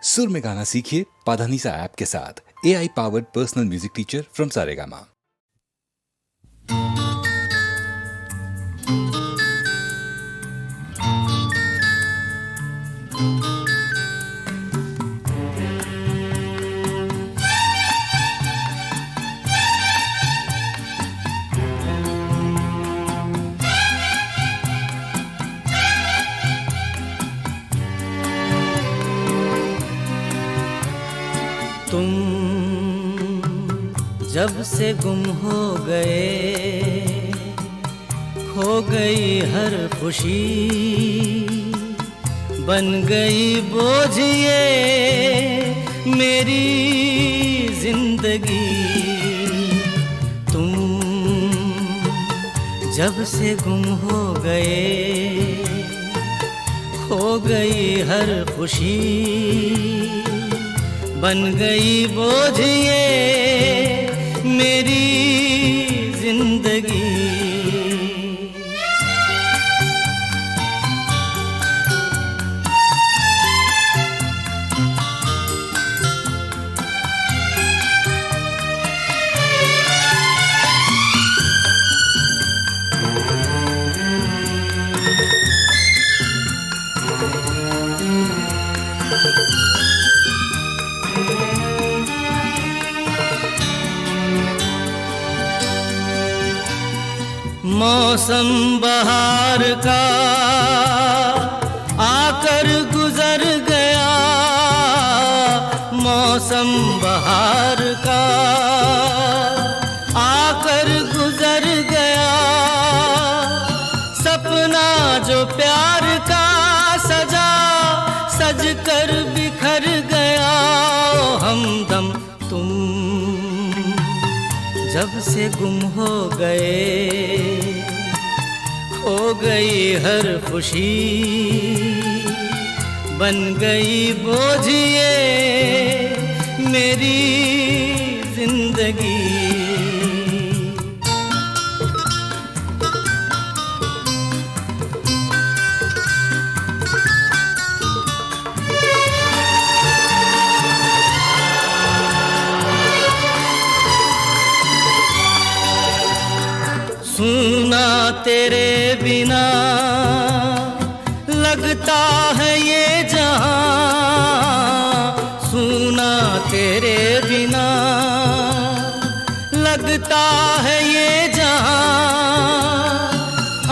सुर में गाना सीखिए पाधानीसा ऐप के साथ। AI powered personal music teacher from Saregama. तुम जब से गुम हो गए, खो गई हर खुशी, बन गई बोझ ये मेरी जिंदगी। तुम जब से गुम हो गए, खो गई हर खुशी, बन गई बोझ ये मेरी जिंदगी। मौसम बहार का आकर गुजर गया, मौसम बहार का आकर गुजर गया। सपना जो प्यार का सजा सज कर बिखर गया। ओ हमदम तुम जब से गुम हो गए, खो गई हर खुशी, बन गई बोझ ये मेरी जिंदगी। सुना तेरे बिना लगता है ये जहां, सुना तेरे बिना लगता है ये जहां।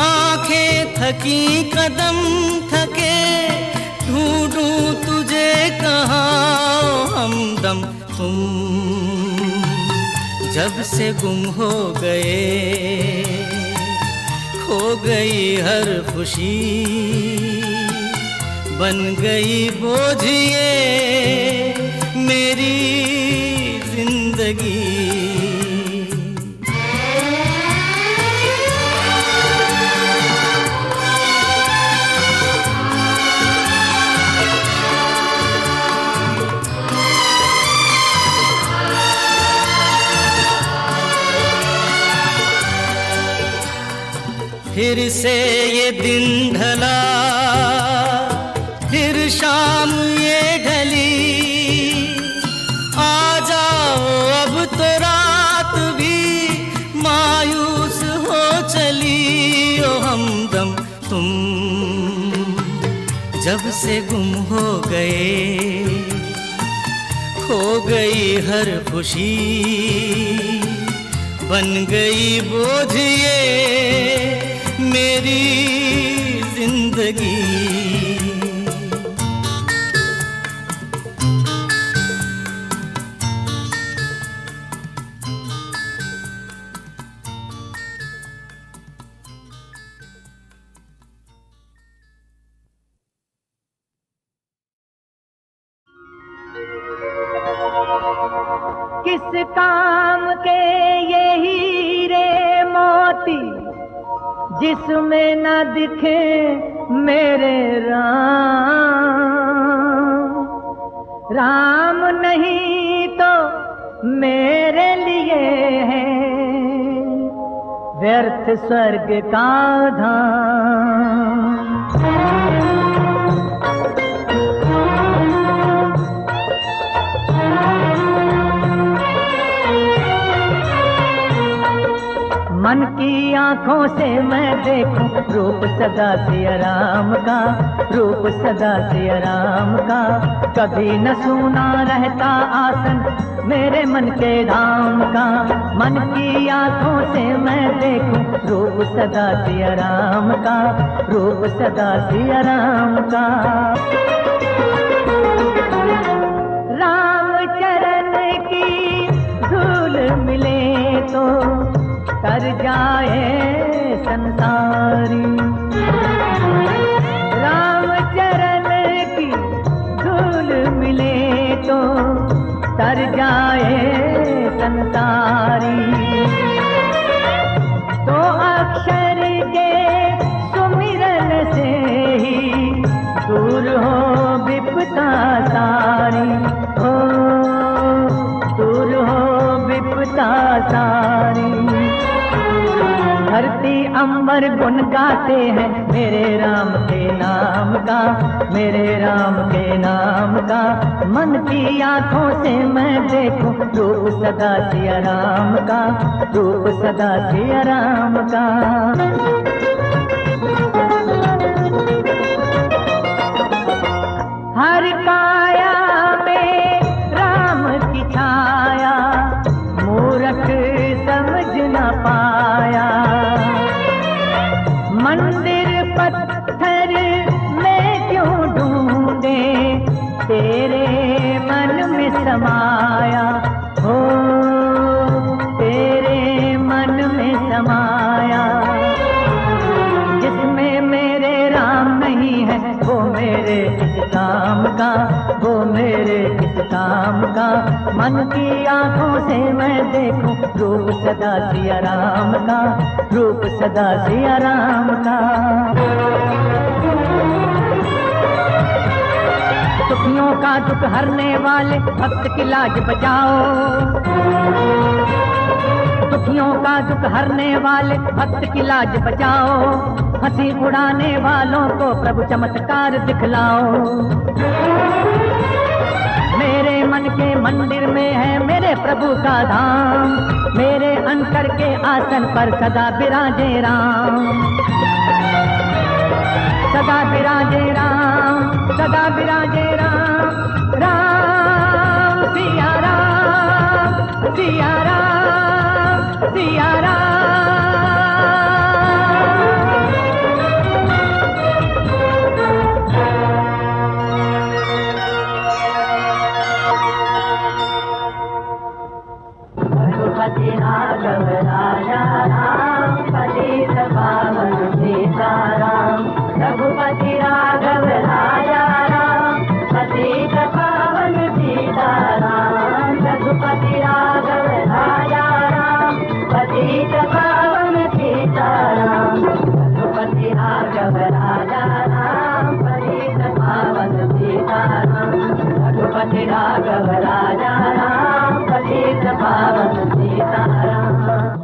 आंखें थकी कदम थके, ढूंढूं तुझे कहाँ। हमदम तुम जब से गुम हो गए, खो गई हर खुशी, बन गई बोझ ये मेरी जिंदगी। फिर से ये दिन ढला, फिर शाम ये ढली। आ जाओ अब तो रात भी मायूस हो चली। ओ हमदम तुम जब से गुम हो गए, खो गई हर खुशी, बन गई बोझ ये मेरी जिंदगी। किस काम के ये हीरे मोती, जिसमें न दिखे मेरे राम। राम नहीं तो मेरे लिए है व्यर्थ स्वर्ग का धाम। आंखों से मैं देखूं रूप सदा सिया राम का, रूप सदा सिया राम का। कभी न सूना रहता आसन मेरे मन के धाम का, मन की आंखों से मैं देखूं रूप सदा सिया राम का, रूप सदा सिया राम का। राम चरण की धूल मिले तो तर जाए संसारी, राम चरण की धूल मिले तो तर जाए संसारी। तो अक्षर के सुमिरन से ही दूर हो विपदा सारी, हो दूर हो विपदा सारी। धरती अंबर गुन गाते हैं मेरे राम के नाम का, मेरे राम के नाम का। मन की आंखों से मैं देखूं रूप सदा सिया राम का, रूप सदा सिया राम का। हर काया में राम की छाया, मूरख समझ न पाया। मंदिर पत्थर में क्यों ढूंढे तेरे मन में समाया, हो तेरे मन में समाया। जिसमें मेरे राम नहीं है वो मेरे किस काम का, वो मेरे किस काम का। मन की आंखों से मैं देखूं रूप सदा सिया राम का, रूप सदा सिया राम का। दुखियों का दुख हरने वाले भक्त की लाज बचाओ, दुखियों का दुख हरने वाले भक्त की लाज बचाओ। हंसी उड़ाने वालों को प्रभु चमत्कार दिखलाओ। मेरे मन के मंदिर में है मेरे प्रभु का धाम, मेरे अंतर के आसन पर सदा विराजे राम, सदा विराजे राम, सदा विराजे राम। राम सिया राम, सिया राम, सिया राम। रघुपति राघव राजा राम, पतित पावन सीताराम। रघुपति राघव राजा राम, पतित पावन सीताराम। रघुपति राघव राजा राम, पतित पावन सीताराम। रघुपति राघव राजा राम, पतित पावन सीताराम। रघुपति राघव राजा राम, पतित पावन सीताराम।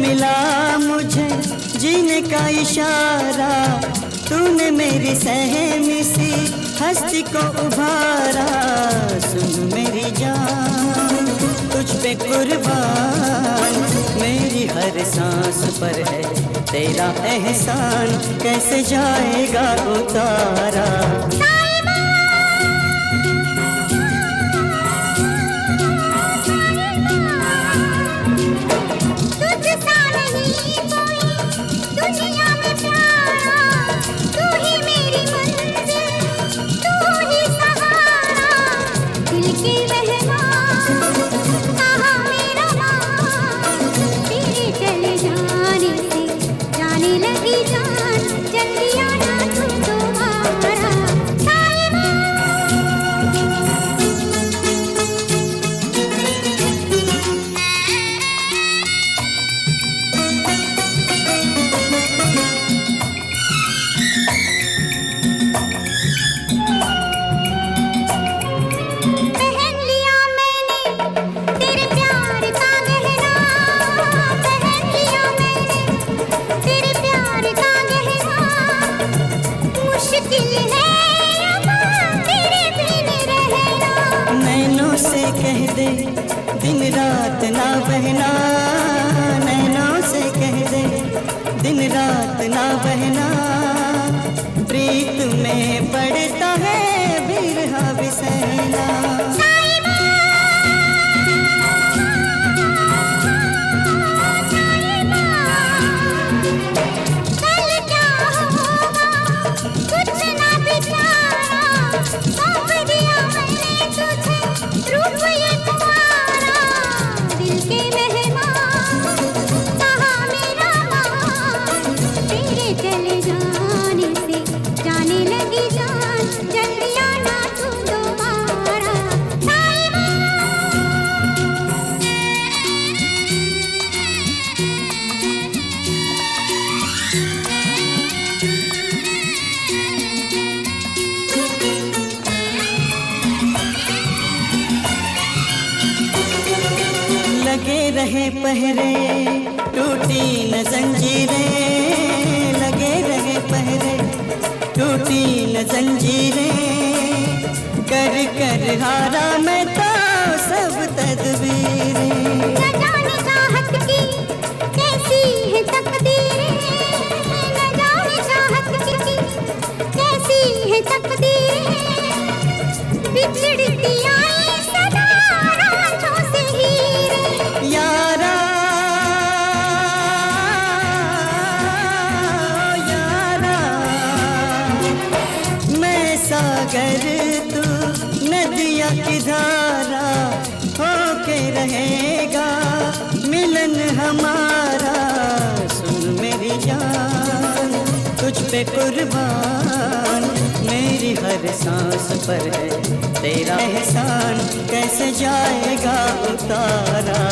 मिला मुझे जीने का इशारा, तूने मेरी सहमी सी हस्ती को उभारा। सुन मेरी जान तुझ पे कुर्बान, मेरी हर सांस पर है तेरा एहसान, कैसे जाएगा उतारा। दिन रात ना बहना, नैनों से कह दे दिन रात ना बहना, प्रीत में पड़ता है बिरहा बिसैना। लगे रहे पहरे टूटी न जंजीरें, लगे रहे पहरे टूटी न जंजीरें, कर कर हारा मैं तो सब तदबीरें। न जाने चाहत की कैसी है तकदीरें, न जाने चाहत की कैसी है तकदीरें, बिछड़ती आई सदा रातों से हीरे। यारा यारा मैं सागर तू नदिया की धारा, होके रहेगा मिलन हमारा। सुन मेरी जान तुझ पे कुर्बान, मेरी हर सांस पर है तेरा एहसान, कैसे जाएगा उतारा।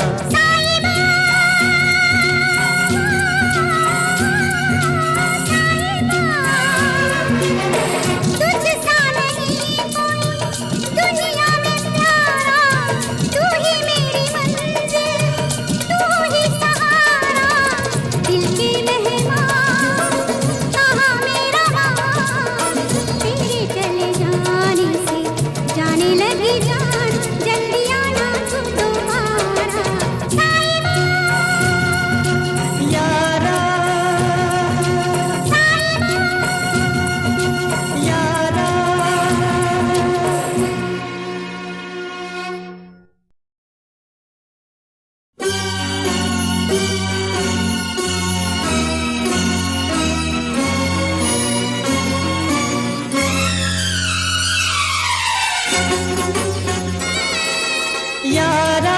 यारा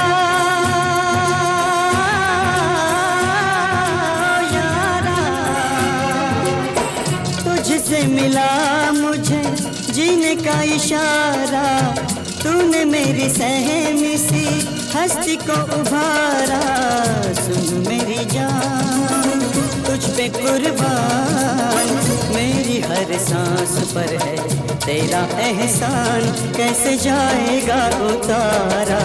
यारा तुझसे मिला मुझे जीने का इशारा, तूने मेरी सहमी सी हस्ती को उभारा। सुन मेरी जान तुझ पे कुर्बान, मेरी हर सांस पर है तेरा एहसान, कैसे जाएगा उतारा।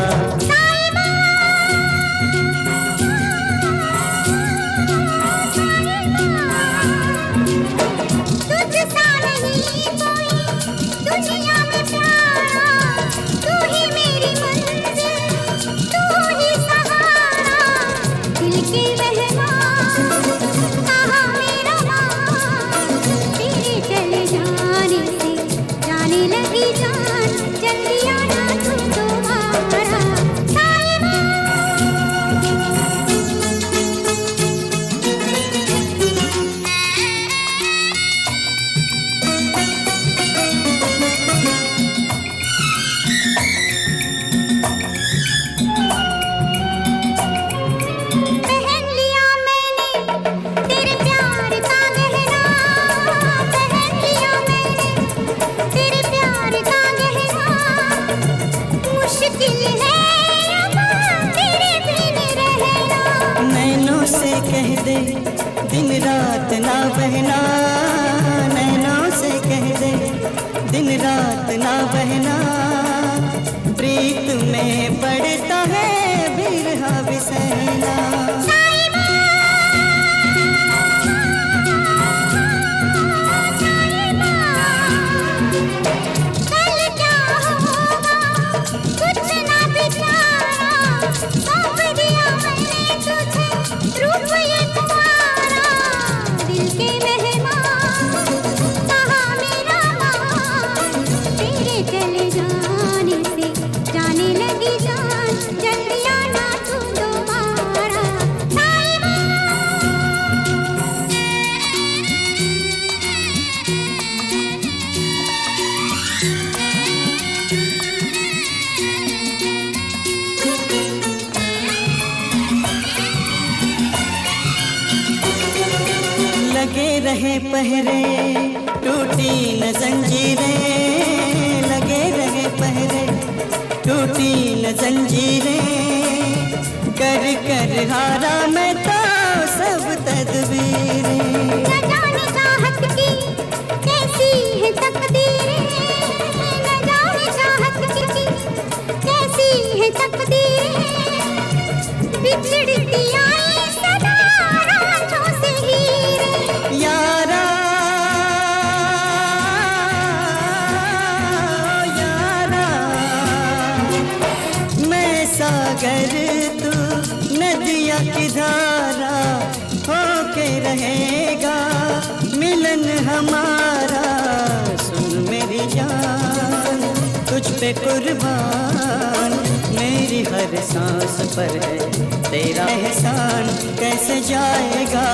दे, दिन रात ना बहना, नैनों से कह दे, दिन रात ना बहना, प्रीत में पड़ता है बिरहा बिसैना। लगे रहे पहरे, टूटी न जंजीरें, लगे रहे पहरे, टूटी न जंजीरें, कर कर हारा मैं तो सब तदबीरें। न जाने चाहत की कैसी है तकदीरें, न जाने चाहत की कैसी है तकदीरें, बिछड़ती आई सदा रांझों से हीरे। यारा यारा, मैं सागर तू नदिया की धारा, होके रहेगा मिलन हमारा। सुन मेरी जान, तुझ पे कुर्बान, मेरी हर सांस पर है तेरा एहसान, कैसे जाएगा